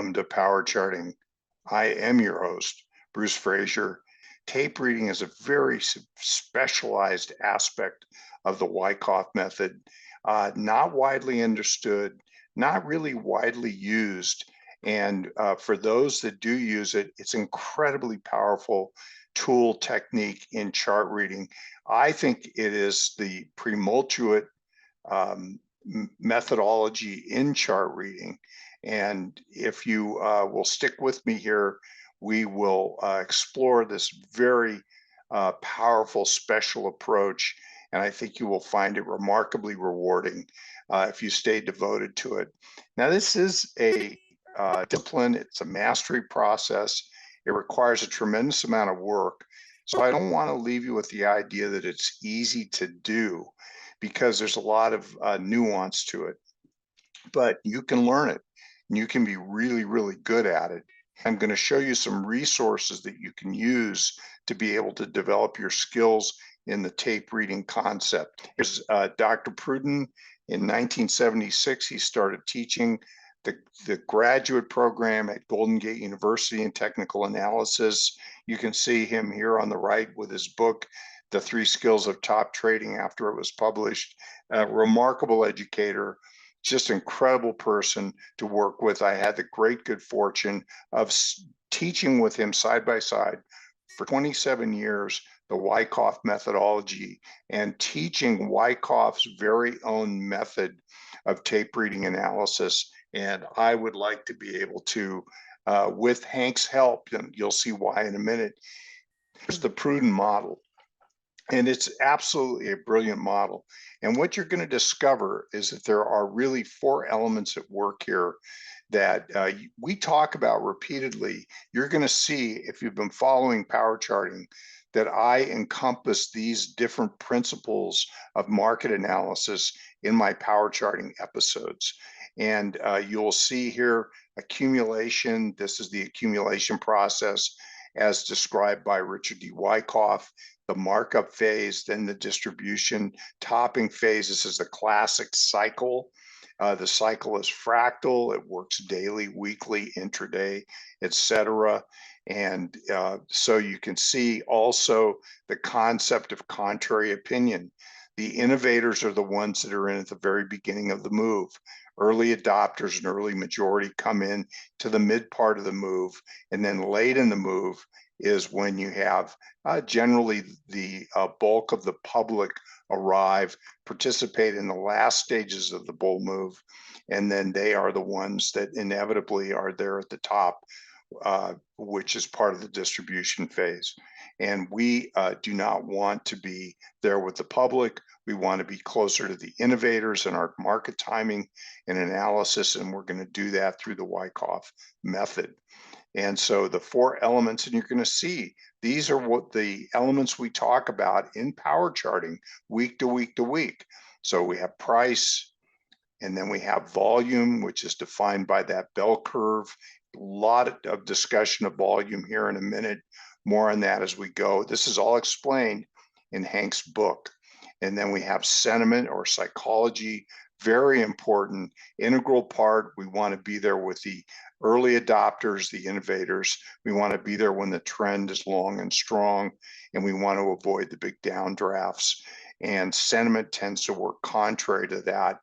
Welcome to Power Charting. I am your host, Bruce Frazier. Tape reading is a very specialized aspect of the Wyckoff method, not widely understood, not really widely used. And for those that do use it, it's incredibly powerful tool technique in chart reading. I think it is the premultuate methodology in chart reading. And if you will stick with me here, we will explore this very powerful special approach. And I think you will find it remarkably rewarding if you stay devoted to it. Now, this is a discipline. It's a mastery process. It requires a tremendous amount of work. So I don't want to leave you with the idea that it's easy to do, because there's a lot of nuance to it. But you can learn it, and you can be really, really good at it. I'm going to show you some resources that you can use to be able to develop your skills in the tape reading concept. Here's Dr. Pruden. In 1976, he started teaching the graduate program at Golden Gate University in technical analysis. You can see him here on the right with his book, The 3 Skills of Top Trading, after it was published. A remarkable educator, just incredible person to work with. I had the great good fortune of teaching with him side by side for 27 years the Wyckoff methodology, and teaching Wyckoff's very own method of tape reading analysis. And I would like to be able to, with Hank's help, and you'll see why in a minute. Here's the Pruden model. And it's absolutely a brilliant model. And what you're going to discover is that there are really 4 elements at work here that we talk about repeatedly. You're going to see, if you've been following power charting, that I encompass these different principles of market analysis in my power charting episodes. And you'll see here accumulation. This is the accumulation process as described by Richard D. Wyckoff. The markup phase, then the distribution topping phase. This is the classic cycle. The cycle is fractal. It works daily, weekly, intraday, etc. And so you can see also the concept of contrary opinion. The innovators are the ones that are in at the very beginning of the move. Early adopters and early majority come in to the mid part of the move, and then late in the move is when you have generally the bulk of the public arrive, participate in the last stages of the bull move, and then they are the ones that inevitably are there at the top, which is part of the distribution phase. And we do not want to be there with the public. We want to be closer to the innovators in our market timing and analysis, and we're going to do that through the Wyckoff method. And so the 4 elements, and you're going to see these are what the elements we talk about in power charting week to week to week. So we have price, and then we have volume, which is defined by that bell curve. A lot of discussion of volume here in a minute, more on that as we go. This is all explained in Hank's book. And then we have sentiment or psychology, very important, integral part. We want to be there with the early adopters, the innovators. We want to be there when the trend is long and strong, and we want to avoid the big downdrafts. And sentiment tends to work contrary to that.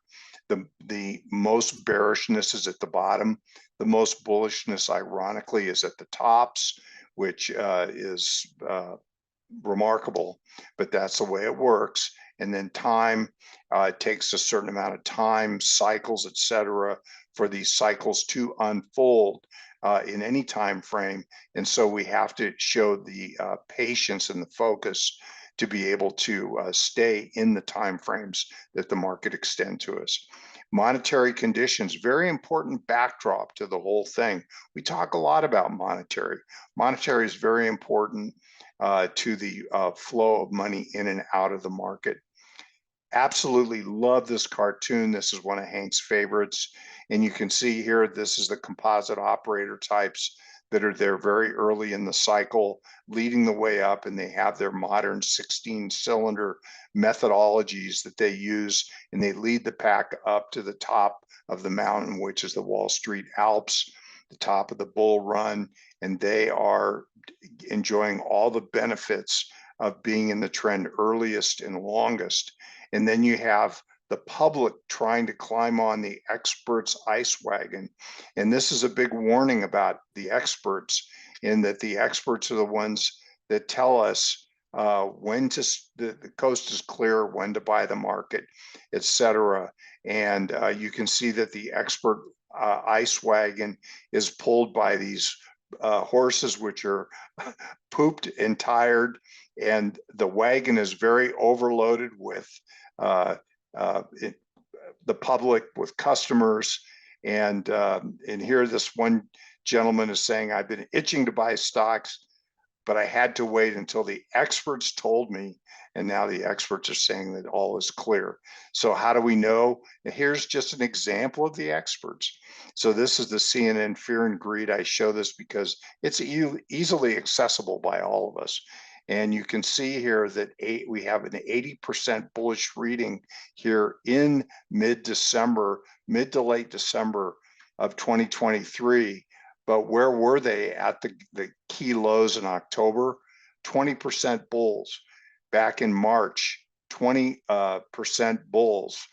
The most bearishness is at the bottom. The most bullishness, ironically, is at the tops, which is remarkable, but that's the way it works. And then time, it takes a certain amount of time, cycles, etc., for these cycles to unfold in any time frame. And so we have to show the patience and the focus to be able to stay in the time frames that the market extend to us. Monetary conditions, very important backdrop to the whole thing. We talk a lot about monetary. Monetary is very important to the flow of money in and out of the market. Absolutely love this cartoon. This is one of Hank's favorites. And you can see here, this is the composite operator types that are there very early in the cycle, leading the way up, and they have their modern 16-cylinder methodologies that they use, and they lead the pack up to the top of the mountain, which is the Wall Street Alps. the top of the bull run, and they are enjoying all the benefits of being in the trend earliest and longest. And then you have the public trying to climb on the experts' ice wagon. And this is a big warning about the experts, in that the experts are the ones that tell us when to, the coast is clear, when to buy the market, etc. And you can see that the expert ice wagon is pulled by these horses, which are pooped and tired, and the wagon is very overloaded with the public, with customers. And here this one gentleman is saying, I've been itching to buy stocks, but I had to wait until the experts told me, and now the experts are saying that all is clear. So how do we know? Here's just an example of the experts. So this is the CNN Fear and Greed. I show this because it's easily accessible by all of us. And you can see here that we have an 80% bullish reading here in mid-December, mid to late December of 2023. But where were they at the key lows in October? 20% bulls. Back in March, 20% bulls.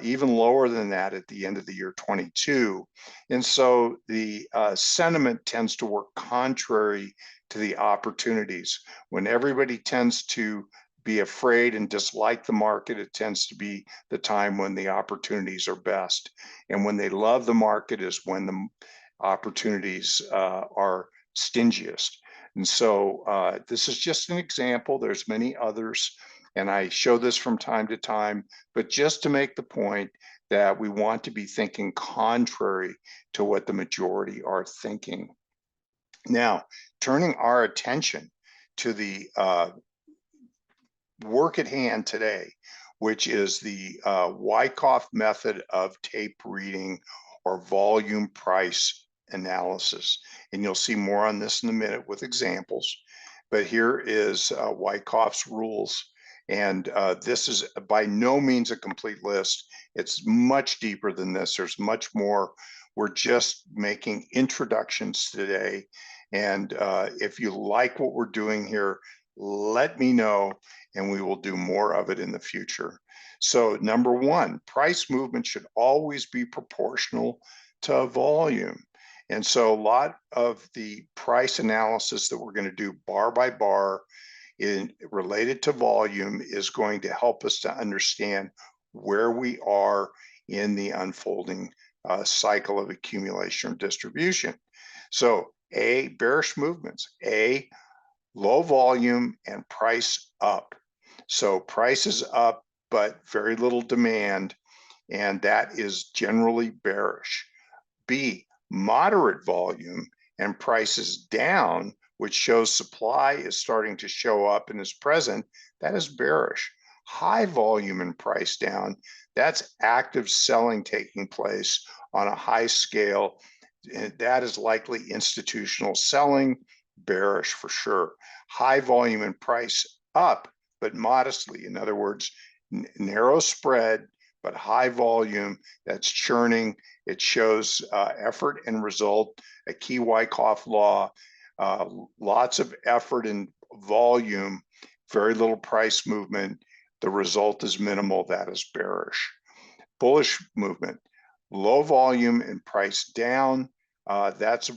Even lower than that at the end of the year 22. And so the sentiment tends to work contrary to the opportunities. When everybody tends to be afraid and dislike the market, it tends to be the time when the opportunities are best. And when they love the market is when the opportunities are stingiest. And so this is just an example. There's many others, and I show this from time to time, but just to make the point that we want to be thinking contrary to what the majority are thinking. Now, turning our attention to the work at hand today, which is the Wyckoff method of tape reading or volume price analysis. And you'll see more on this in a minute with examples. But here is Wyckoff's rules. And this is by no means a complete list. It's much deeper than this. There's much more. We're just making introductions today. And if you like what we're doing here, let me know, and we will do more of it in the future. So number one, price movement should always be proportional to volume. And so a lot of the price analysis that we're going to do bar by bar related to volume is going to help us to understand where we are in the unfolding cycle of accumulation or distribution. So A, bearish movements. A, low volume and price up. So price is up, but very little demand, and that is generally bearish. B, moderate volume and price is down, which shows supply is starting to show up and is present. That is bearish. High volume and price down, that's active selling taking place on a high scale. That is likely institutional selling, bearish for sure. High volume and price up, but modestly. In other words, narrow spread, but high volume, that's churning. It shows effort and result, a key Wyckoff law, lots of effort and volume, very little price movement. The result is minimal, that is bearish. Bullish movement, low volume and price down, that's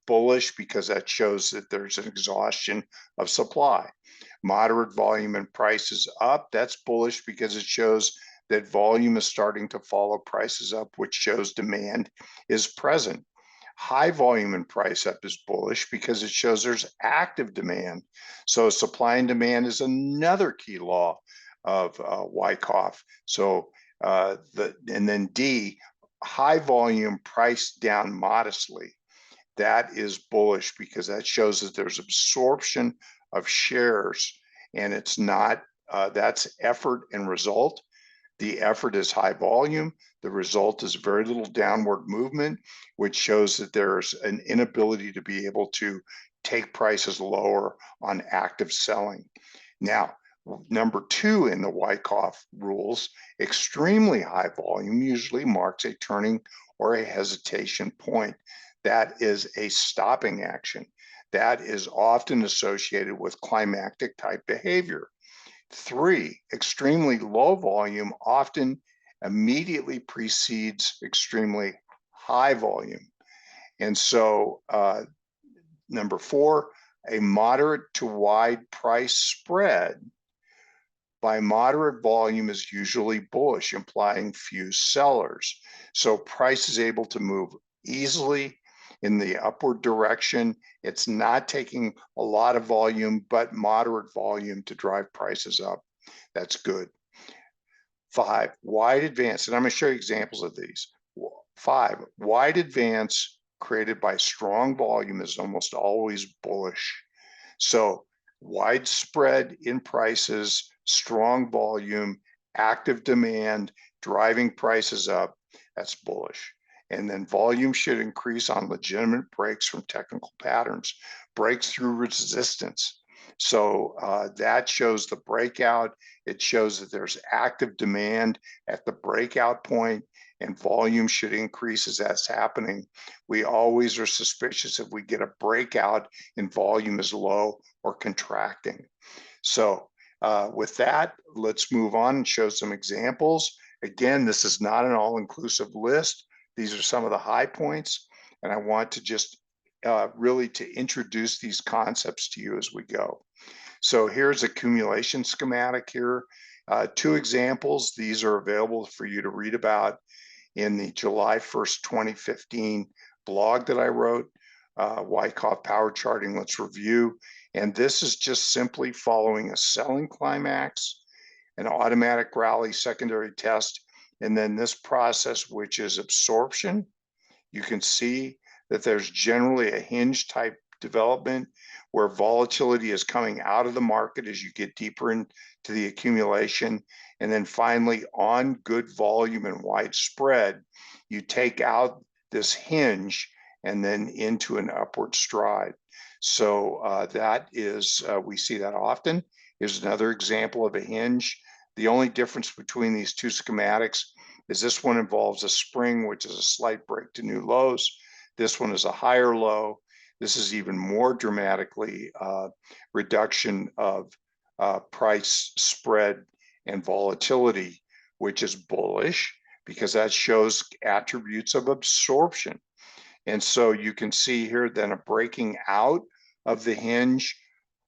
bullish because that shows that there's an exhaustion of supply. Moderate volume and price is up, that's bullish because it shows that volume is starting to follow prices up, which shows demand is present. High volume and price up is bullish because it shows there's active demand. So supply and demand is another key law of Wyckoff. So and then D, high volume price down modestly. That is bullish because that shows that there's absorption of shares, and it's not, that's effort and result. The effort is high volume. The result is very little downward movement, which shows that there's an inability to be able to take prices lower on active selling. Now, number two in the Wyckoff rules, extremely high volume usually marks a turning or a hesitation point. That is a stopping action. That is often associated with climactic type behavior. 3, extremely low volume often immediately precedes extremely high volume. And so number 4, a moderate to wide price spread by moderate volume is usually bullish, implying few sellers. So price is able to move easily in the upward direction. It's not taking a lot of volume, but moderate volume to drive prices up. That's good. 5, wide advance, and I'm going to show you examples of these. 5, wide advance created by strong volume is almost always bullish. So widespread in prices, strong volume, active demand, driving prices up, that's bullish. And then volume should increase on legitimate breaks from technical patterns, breaks through resistance. So that shows the breakout. It shows that there's active demand at the breakout point, and volume should increase as that's happening. We always are suspicious if we get a breakout and volume is low or contracting. So with that, let's move on and show some examples. Again, this is not an all-inclusive list. These are some of the high points, and I want to just really to introduce these concepts to you as we go. So here's accumulation schematic here. 2 examples. These are available for you to read about in the July 1st, 2015 blog that I wrote, Wyckoff Power Charting. Let's review. And this is just simply following a selling climax, an automatic rally secondary test, and then this process, which is absorption. You can see that there's generally a hinge type development where volatility is coming out of the market as you get deeper into the accumulation. And then finally, on good volume and widespread, you take out this hinge and then into an upward stride. So that is, we see that often. Here's another example of a hinge. The only difference between these 2 schematics is this one involves a spring, which is a slight break to new lows. This one is a higher low. This is even more dramatically reduction of price spread and volatility, which is bullish because that shows attributes of absorption. And so you can see here then a breaking out of the hinge,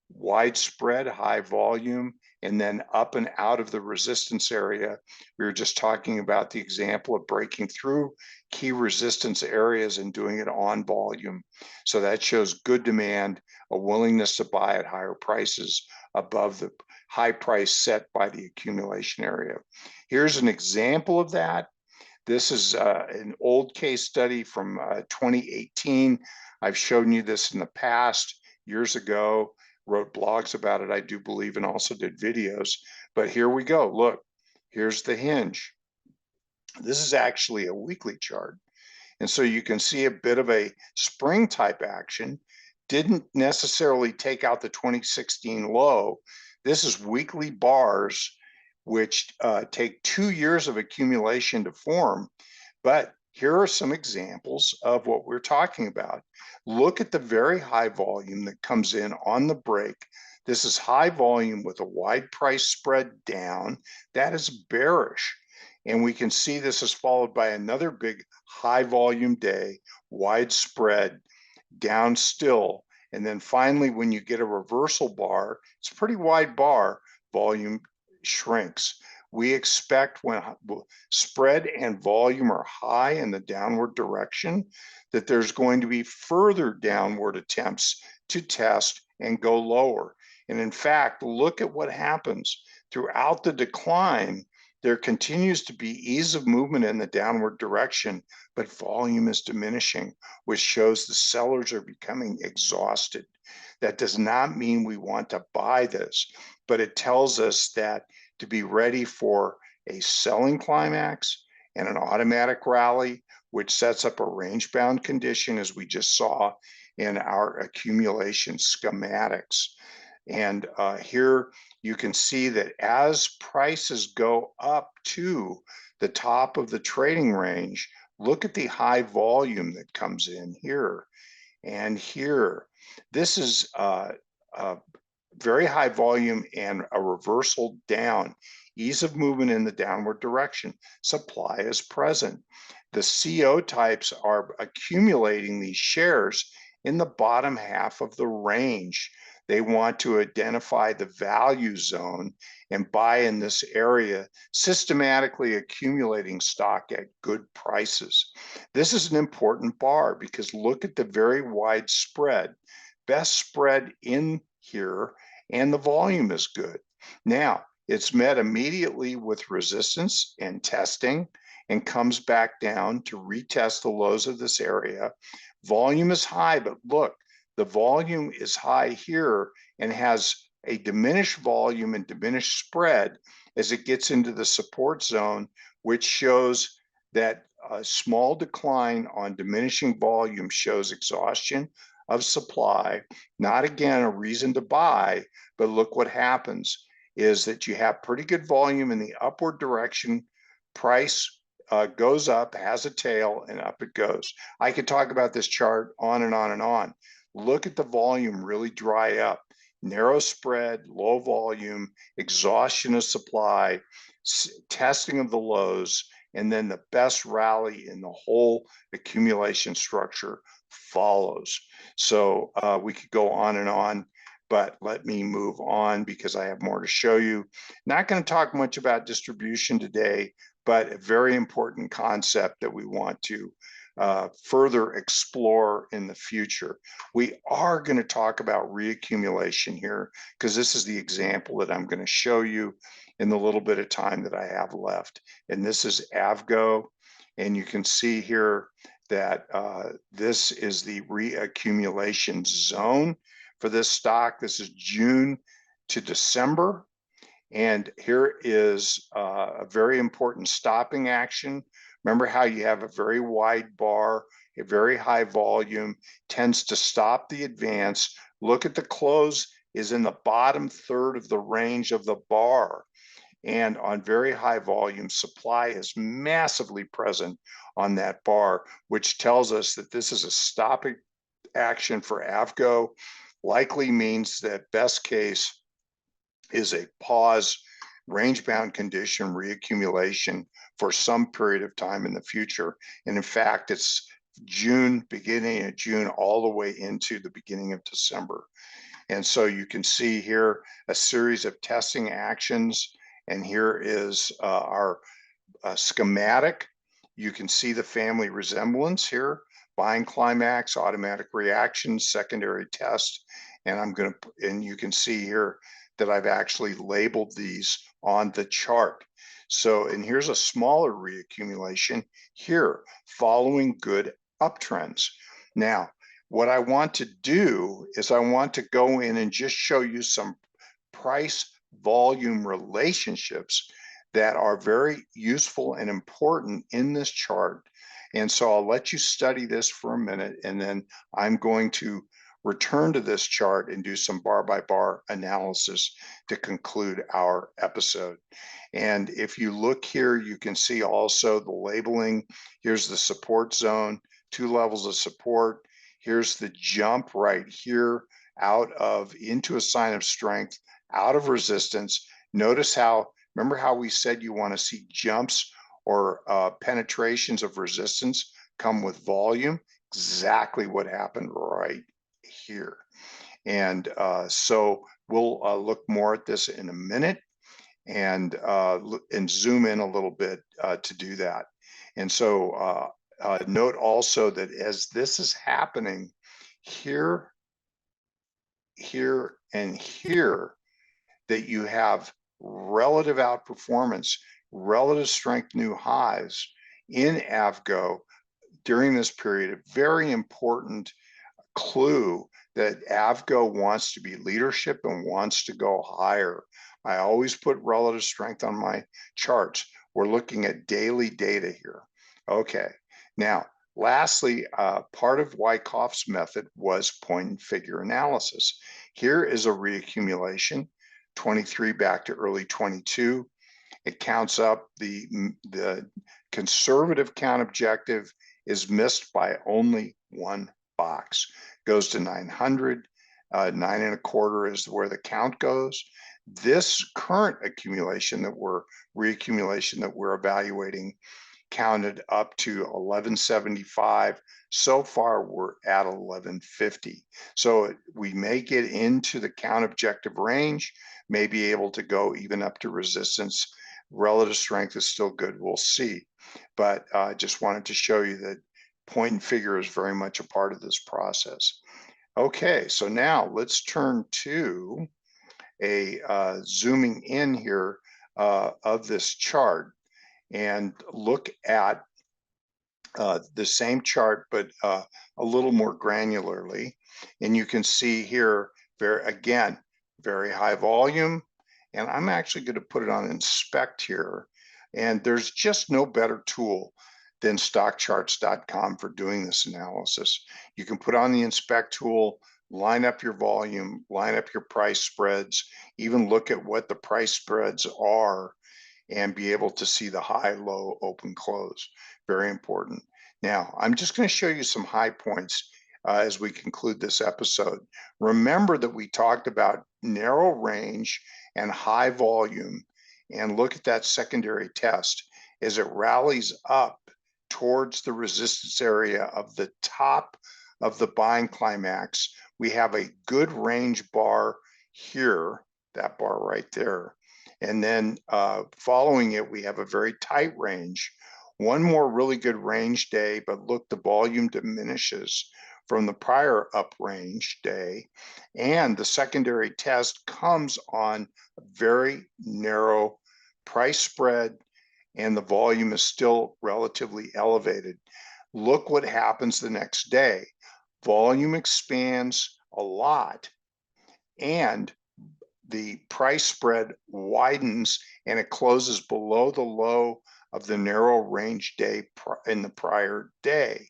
widespread, high volume, and then up and out of the resistance area. We were just talking about the example of breaking through key resistance areas and doing it on volume. So that shows good demand, a willingness to buy at higher prices above the high price set by the accumulation area. Here's an example of that. This is an old case study from 2018. I've shown you this in the past, years ago, wrote blogs about it, I do believe, and also did videos. But here we go. Look, here's the hinge. This is actually a weekly chart. And so you can see a bit of a spring type action. Didn't necessarily take out the 2016 low. This is weekly bars, which take 2 years of accumulation to form. But here are some examples of what we're talking about. Look at the very high volume that comes in on the break. This is high volume with a wide price spread down. That is bearish. And we can see this is followed by another big high volume day, widespread, down still. And then finally, when you get a reversal bar, it's a pretty wide bar, volume shrinks. We expect when spread and volume are high in the downward direction, that there's going to be further downward attempts to test and go lower. And in fact, look at what happens throughout the decline. There continues to be ease of movement in the downward direction, but volume is diminishing, which shows the sellers are becoming exhausted. That does not mean we want to buy this, but it tells us that to be ready for a selling climax and an automatic rally, which sets up a range-bound condition, as we just saw in our accumulation schematics. And here you can see that as prices go up to the top of the trading range, Look at the high volume that comes in here and here. This is a very high volume and a reversal down. Ease of movement in the downward direction. Supply is present. The CO types are accumulating these shares in the bottom half of the range. They want to identify the value zone and buy in this area, systematically accumulating stock at good prices. This is an important bar because look at the very wide spread. Best spread in here, and the volume is good. Now, it's met immediately with resistance and testing and comes back down to retest the lows of this area. Volume is high, but look, the volume is high here and has a diminished volume and diminished spread as it gets into the support zone, which shows that a small decline on diminishing volume shows exhaustion of supply. Not again a reason to buy, but look what happens is that you have pretty good volume in the upward direction. Price goes up, has a tail, and up it goes. I could talk about this chart on and on and on. Look at the volume really dry up. Narrow spread, low volume, exhaustion of supply, testing of the lows, and then the best rally in the whole accumulation structure follows. So we could go on and on, but let me move on because I have more to show you. Not going to talk much about distribution today, but a very important concept that we want to further explore in the future. We are going to talk about reaccumulation here because this is the example that I'm going to show you in the little bit of time that I have left. And this is AVGO, and you can see here that this is the reaccumulation zone for this stock. This is June to December. And here is a very important stopping action. Remember how you have a very wide bar, a very high volume, tends to stop the advance. Look at the close is in the bottom third of the range of the bar. And on very high volume, supply is massively present on that bar, which tells us that this is a stopping action for AVGO. Likely means that best case is a pause, range-bound condition reaccumulation for some period of time in the future. And in fact, it's June, beginning of June, all the way into the beginning of December. And so you can see here a series of testing actions. And here is our schematic. You can see the family resemblance here: buying climax, automatic reaction, secondary test. And you can see here that I've actually labeled these on the chart. So, and here's a smaller reaccumulation here following good uptrends. Now, what I want to do is I want to go in and just show you some price volume relationships that are very useful and important in this chart. And so I'll let you study this for a minute, and then I'm going to return to this chart and do some bar by bar analysis to conclude our episode. And if you look here, you can see also the labeling. Here's the support zone, 2 levels of support. Here's the jump right here out of into a sign of strength, out of resistance. Notice how, remember how we said you want to see jumps or penetrations of resistance come with volume? Exactly what happened right here. And so we'll look more at this in a minute and zoom in a little bit to do that. And so note also that as this is happening here, here, and here, that you have relative outperformance, relative strength new highs in AVGO during this period. A very important clue that AVGO wants to be leadership and wants to go higher. I always put relative strength on my charts. We're looking at daily data here. Okay, now lastly, part of Wyckoff's method was point and figure analysis. Here is a reaccumulation, 23 back to early 22. It counts up the conservative count objective is missed by only one box. Goes to 900. 9.25 is where the count goes. This current accumulation that reaccumulation that we're evaluating counted up to 1175. So far, we're at 1150. So we may get into the count objective range, may be able to go even up to resistance. Relative strength is still good. We'll see. But I just wanted to show you that point and figure is very much a part of this process. Okay, so now let's turn to a zooming in here of this chart and look at the same chart, but a little more granularly. And you can see here, very high volume. And I'm actually going to put it on inspect here. And there's just no better tool than stockcharts.com for doing this analysis. You can put on the inspect tool, line up your volume, line up your price spreads, even look at what the price spreads are and be able to see the high, low, open, close. Very important. Now, I'm just going to show you some high points as we conclude this episode. Remember that we talked about narrow range and high volume, and look at that secondary test as it rallies up towards the resistance area of the top of the buying climax. We have a good range bar here, that bar right there. And then following it, we have a very tight range. One more really good range day, but look, the volume diminishes from the prior up range day. And the secondary test comes on a very narrow price spread, and the volume is still relatively elevated. Look what happens the next day. Volume expands a lot, and the price spread widens, and it closes below the low of the narrow range day in the prior day.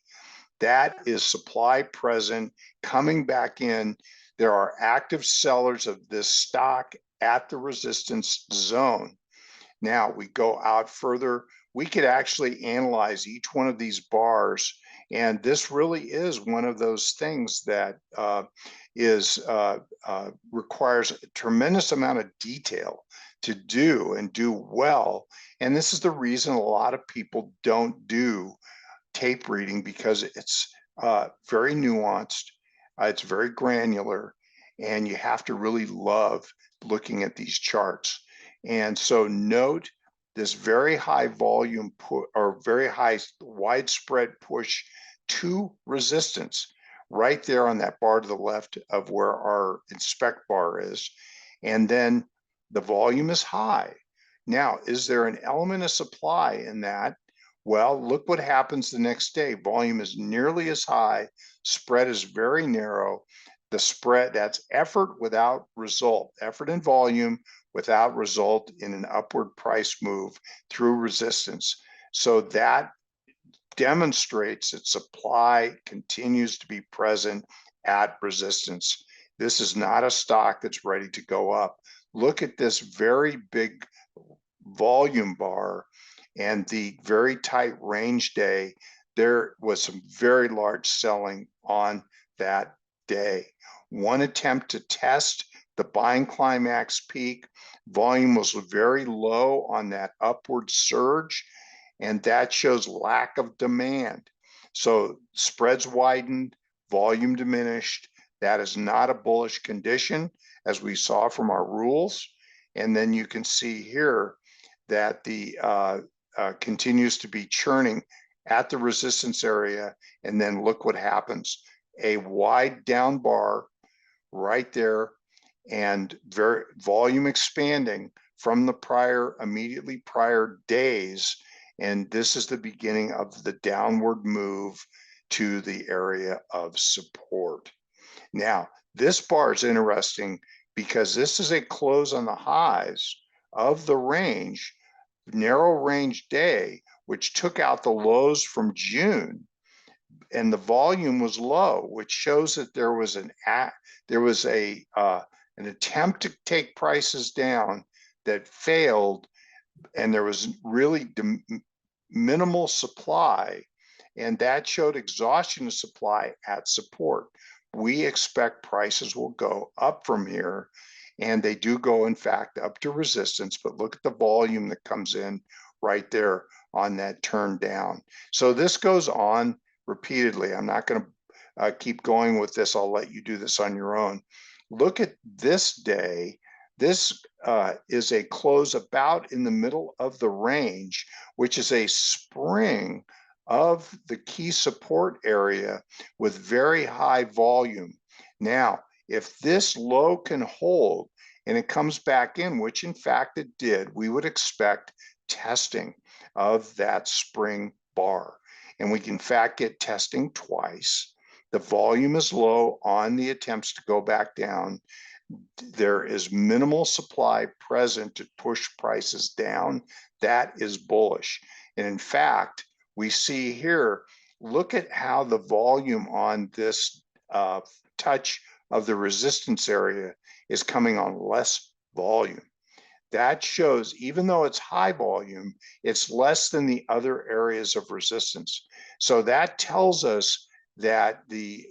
That is supply present coming back in. There are active sellers of this stock at the resistance zone. Now we go out further. We could actually analyze each one of these bars, and this really is one of those things that requires a tremendous amount of detail to do and do well. And this is the reason a lot of people don't do tape reading, because it's very nuanced, it's very granular, and you have to really love looking at these charts. And so note this very high volume or very high widespread push to resistance right there on that bar to the left of where our inspect bar is. And then the volume is high. Now, is there an element of supply in that? Well, look what happens the next day. Volume is nearly as high. Spread is very narrow. The spread, that's effort without result. Effort and volume without result in an upward price move through resistance. So that demonstrates that supply continues to be present at resistance. This is not a stock that's ready to go up. Look at this very big volume bar and the very tight range day. There was some very large selling on that day. One attempt to test the buying climax peak, volume was very low on that upward surge, and that shows lack of demand. So spreads widened, volume diminished. That is not a bullish condition, as we saw from our rules. And then you can see here that the continues to be churning at the resistance area, and then look what happens. A wide down bar right there, and very volume expanding from the immediately prior days. And this is the beginning of the downward move to the area of support. Now, this bar is interesting because this is a close on the highs of the range, narrow range day, which took out the lows from June, and the volume was low, which shows that there was an attempt to take prices down that failed. and there was really minimal supply, and that showed exhaustion of supply at support. We expect prices will go up from here, and they do go, in fact, up to resistance, but look at the volume that comes in right there on that turn down. So this goes on repeatedly. I'm not going to keep going with this. I'll let you do this on your own. Look at this day. This is a close about in the middle of the range, which is a spring of the key support area with very high volume. Now, if this low can hold and it comes back in, which in fact it did, we would expect testing of that spring bar. And we can in fact get testing twice. The volume is low on the attempts to go back down. There is minimal supply present to push prices down. That is bullish. And in fact, we see here, look at how the volume on this touch of the resistance area is coming on less volume. That shows, even though it's high volume, it's less than the other areas of resistance. So that tells us that the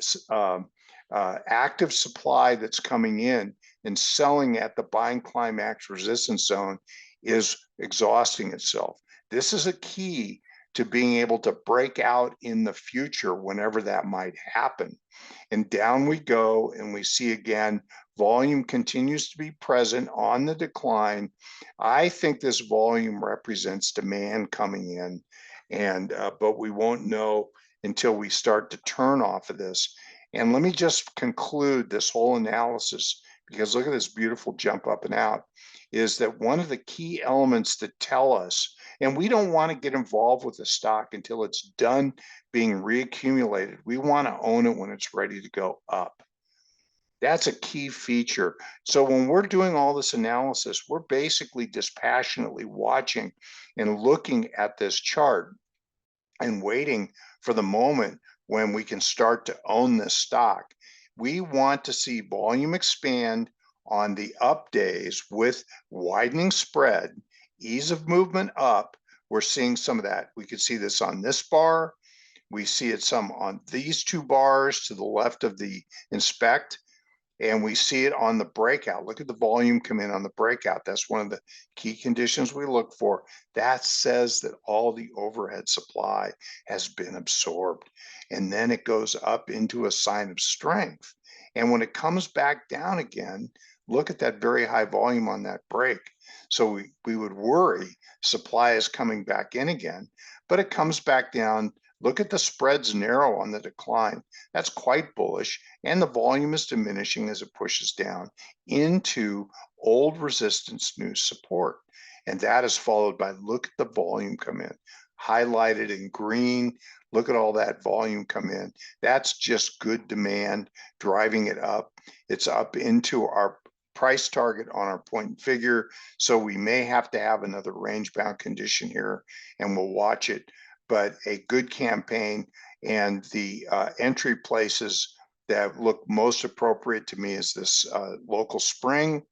active supply that's coming in and selling at the buying climax resistance zone is exhausting itself. This is a key to being able to break out in the future whenever that might happen. And down we go, and we see again, volume continues to be present on the decline. I think this volume represents demand coming in, and but we won't know until we start to turn off of this. And let me just conclude this whole analysis, because look at this beautiful jump up and out, is that one of the key elements that tell us, and we don't want to get involved with the stock until it's done being reaccumulated. We want to own it when it's ready to go up. That's a key feature. So when we're doing all this analysis, we're basically dispassionately watching and looking at this chart and waiting for the moment when we can start to own this stock. We want to see volume expand on the up days with widening spread, ease of movement up. We're seeing some of that. We could see this on this bar. We see it some on these two bars to the left of the inspect, and we see it on the breakout. Look at the volume come in on the breakout. That's one of the key conditions we look for. That says that all the overhead supply has been absorbed. And then it goes up into a sign of strength. And when it comes back down again, look at that very high volume on that break. So we would worry supply is coming back in again, but it comes back down. Look at the spreads narrow on the decline. That's quite bullish, and the volume is diminishing as it pushes down into old resistance, new support. And that is followed by, look at the volume come in, highlighted in green. Look at all that volume come in. That's just good demand driving it up. It's up into our price target on our point and figure. So we may have to have another range bound condition here, and we'll watch it. But a good campaign, and the entry places that look most appropriate to me is this local spring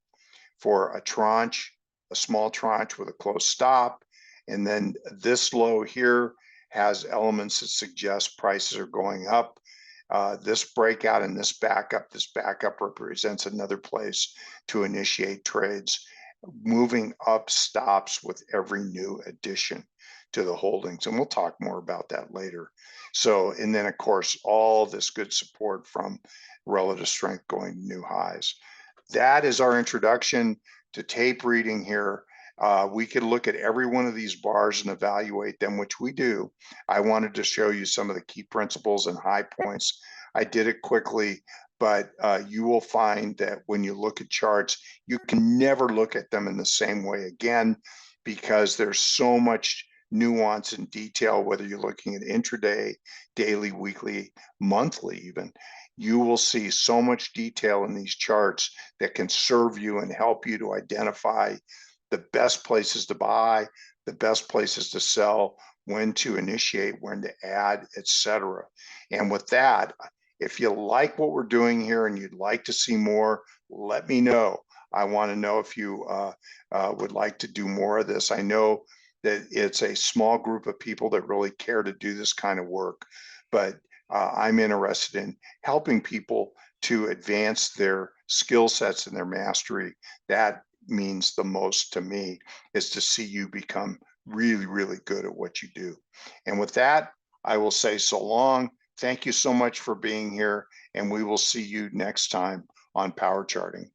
for a tranche, a small tranche with a close stop. And then this low here has elements that suggest prices are going up. This breakout and this backup represents another place to initiate trades. Moving up stops with every new addition to the holdings, and we'll talk more about that later. So, and then of course, all this good support from relative strength going to new highs. That is our introduction to tape reading here. We could look at every one of these bars and evaluate them, which we do. I wanted to show you some of the key principles and high points. I did it quickly, but you will find that when you look at charts, you can never look at them in the same way again, because there's so much nuance and detail, whether you're looking at intraday, daily, weekly, monthly even. You will see so much detail in these charts that can serve you and help you to identify the best places to buy, the best places to sell, when to initiate, when to add, etc. And with that, if you like what we're doing here and you'd like to see more, let me know. I want to know if you would like to do more of this. I know that it's a small group of people that really care to do this kind of work, but I'm interested in helping people to advance their skill sets and their mastery. That means the most to me, is to see you become really, really good at what you do. And with that, I will say so long. Thank you so much for being here, and we will see you next time on Power Charting.